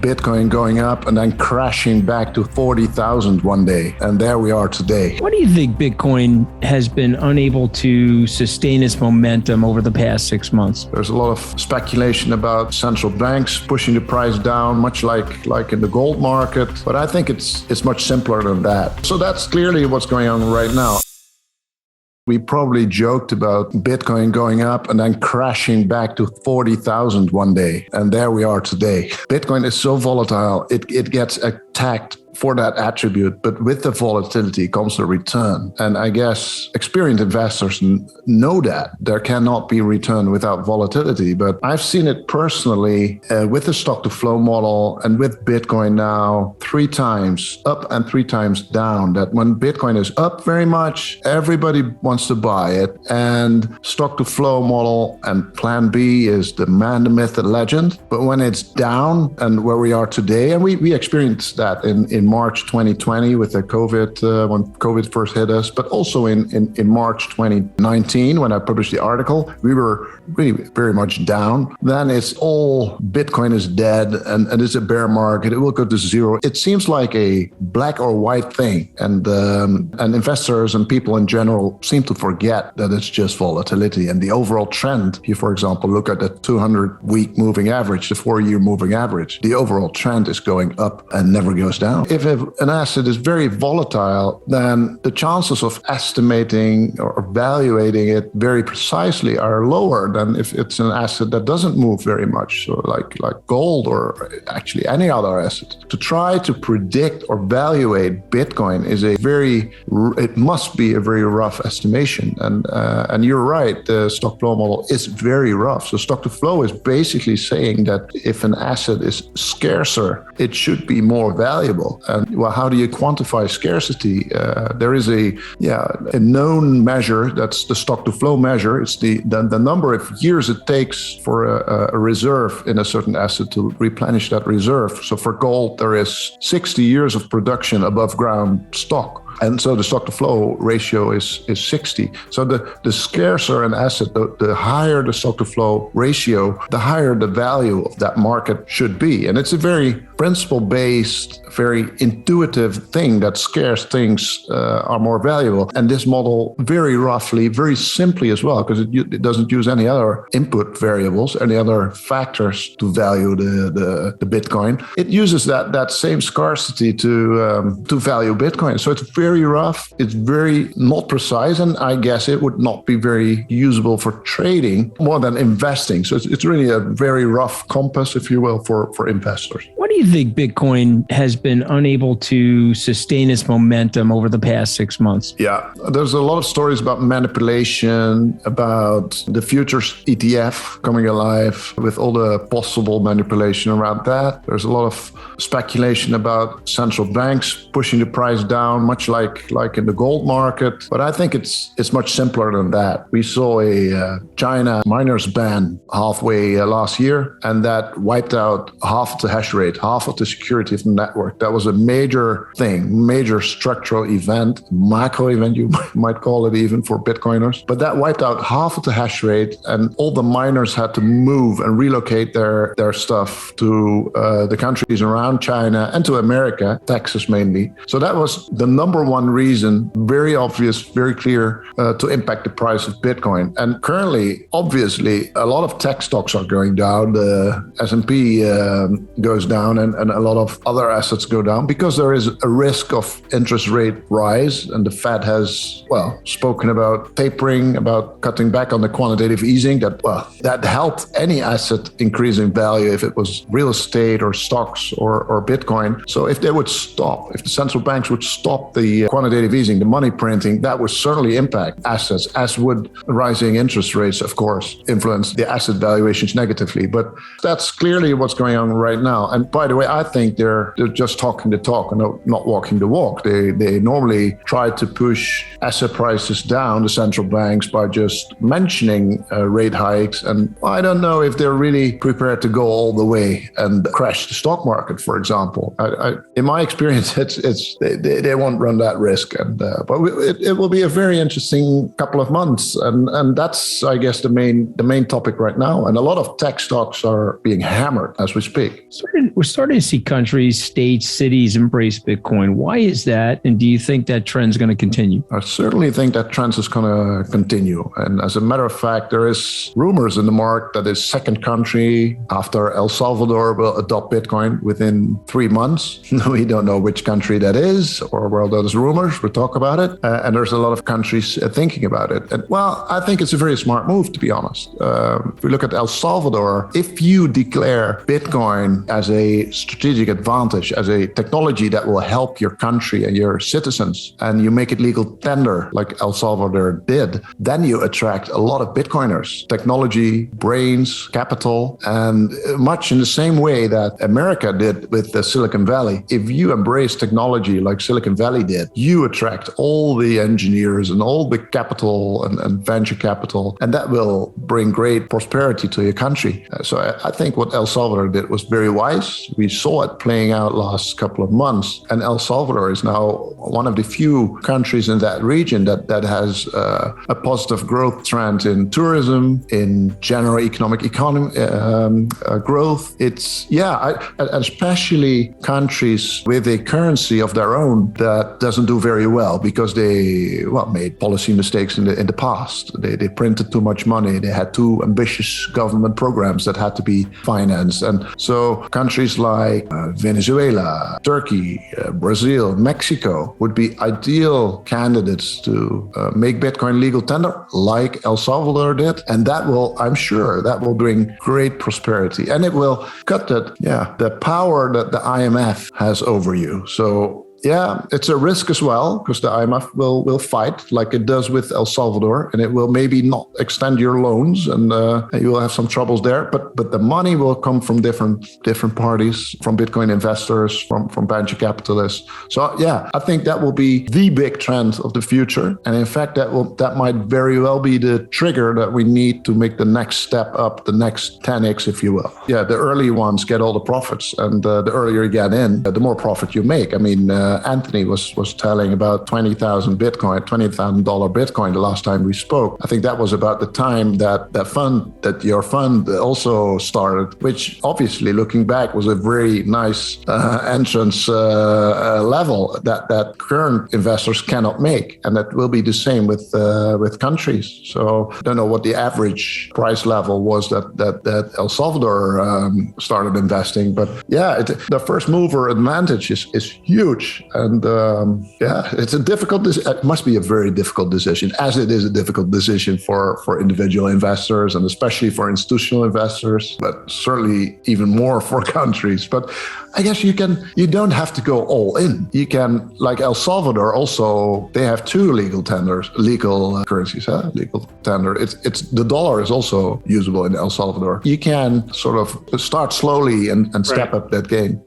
Bitcoin going up and then crashing back to 40,000 one day. And there we are today. Why do you think Bitcoin has been unable to sustain its momentum over the past 6 months? There's a lot of speculation about central banks pushing the price down, much like in the gold market. But I think it's much simpler than that. So that's clearly what's going on right now. We probably joked about Bitcoin going up and then crashing back to 40,000 one day. And there we are today. Bitcoin is so volatile, it gets attacked for that attribute, but with the volatility comes the return. And I guess experienced investors know that there cannot be return without volatility. But I've seen it personally with the stock to flow model and with Bitcoin now 3 times up and 3 times down, that when Bitcoin is up very much, everybody wants to buy it. And stock to flow model and PlanB is the man, the myth, the legend. But when it's down and where we are today, and we experienced that in March 2020 with the COVID, when COVID first hit us, but also in March 2019, when I published the article, we were really very much down. Then it's all Bitcoin is dead and it's a bear market. It will go to zero. It seems like a black or white thing. And investors and people in general seem to forget that it's just volatility. And the overall trend, if you, for example, look at the 200-week moving average, the 4-year moving average, the overall trend is going up and never goes down. If an asset is very volatile, then the chances of estimating or evaluating it very precisely are lower than if it's an asset that doesn't move very much, so like gold or actually any other asset. To try to predict or evaluate Bitcoin it must be a very rough estimation. And you're right, the stock flow model is very rough. So stock to flow is basically saying that if an asset is scarcer, it should be more valuable. And well, how do you quantify scarcity? There is a known measure, that's the stock to flow measure. It's the number of years it takes for a reserve in a certain asset to replenish that reserve. So for gold, there is 60 years of production above ground stock. And so the stock to flow ratio is 60. So the scarcer an asset, the higher the stock to flow ratio, the higher the value of that market should be. And it's a very principle-based, very intuitive thing that scarce things are more valuable. And this model very roughly, very simply as well, because it doesn't use any other input variables, any other factors to value the Bitcoin. It uses that same scarcity to value Bitcoin. So it's very rough, it's very not precise, and I guess it would not be very usable for trading more than investing. So it's really a very rough compass, if you will, for investors. Why do you think Bitcoin has been unable to sustain its momentum over the past 6 months? Yeah, there's a lot of stories about manipulation, about the futures ETF coming alive with all the possible manipulation around that. There's a lot of speculation about central banks pushing the price down, much like in the gold market. But I think it's much simpler than that. We saw a China miners ban halfway last year, and that wiped out half of the hash rate, half of the security of the network. That was a major thing, major structural event, macro event, you might call it even for Bitcoiners. But that wiped out half of the hash rate, and all the miners had to move and relocate their stuff to the countries around China and to America, Texas mainly. So that was the number one reason, very obvious, very clear, to impact the price of Bitcoin. And currently, obviously, a lot of tech stocks are going down. The S&P goes down, and a lot of other assets go down because there is a risk of interest rate rise. And the Fed has, spoken about tapering, about cutting back on the quantitative easing. That helped any asset increase in value if it was real estate or stocks or Bitcoin. So if they would stop, if the central banks would stop the quantitative easing, the money printing, that would certainly impact assets, as would rising interest rates, of course, influence the asset valuations negatively. But that's clearly what's going on right now. And by the way, I think they're just talking the talk and not walking the walk. They normally try to push asset prices down, the central banks, by just mentioning rate hikes. And I don't know if they're really prepared to go all the way and crash the stock market, for example. In my experience, they won't run that risk. But it will be a very interesting couple of months. And that's, I guess, the main topic right now. And a lot of tech stocks are being hammered as we speak. We're starting to see countries, states, cities embrace Bitcoin. Why is that? And do you think that trend's going to continue? I certainly think that trend is going to continue. And as a matter of fact, there is rumors in the market that a second country after El Salvador will adopt Bitcoin within 3 months. We don't know which country that is, or well, those rumors, we'll talk about it. And there's a lot of countries thinking about it. And well, I think it's a very smart move, to be honest. If we look at El Salvador, if you declare Bitcoin as a strategic advantage, as a technology that will help your country and your citizens, and you make it legal tender like El Salvador did, then you attract a lot of Bitcoiners, technology, brains, capital, and much in the same way that America did with the Silicon Valley. If you embrace technology like Silicon Valley did, you attract all the engineers and all the capital and venture capital, and that will bring great prosperity to your country. So I think what El Salvador did was very wise. We saw it playing out last couple of months, and El Salvador is now one of the few countries in that region that has a positive growth trend in tourism, in general economic growth. It's, especially countries with a currency of their own that doesn't do very well because they, made policy mistakes in the past. They printed too much money. They had too ambitious government programs that had to be financed. And so countries like Venezuela, Turkey, Brazil, Mexico would be ideal candidates to make Bitcoin legal tender like El Salvador did. And that will, I'm sure, that will bring great prosperity. And it will cut the power that the IMF has over you. So yeah, it's a risk as well, because the IMF will fight like it does with El Salvador, and it will maybe not extend your loans, and you will have some troubles there. But the money will come from different parties, from Bitcoin investors, from venture capitalists. So yeah, I think that will be the big trend of the future, and in fact, that might very well be the trigger that we need to make the next step up, the next 10x, if you will. Yeah, the early ones get all the profits, and the earlier you get in, the more profit you make. I mean. Anthony was telling about $20,000 Bitcoin the last time we spoke. I think that was about the time that your fund also started, which obviously looking back was a very nice entrance level that current investors cannot make. And that will be the same with countries. So I don't know what the average price level was that El Salvador started investing. But yeah, the first mover advantage is huge. And it must be a very difficult decision, as it is a difficult decision for individual investors and especially for institutional investors, but certainly even more for countries. But I guess you don't have to go all in. You can, like El Salvador also, they have two legal currencies, legal tender. It's the dollar is also usable in El Salvador. You can sort of start slowly and step up that game.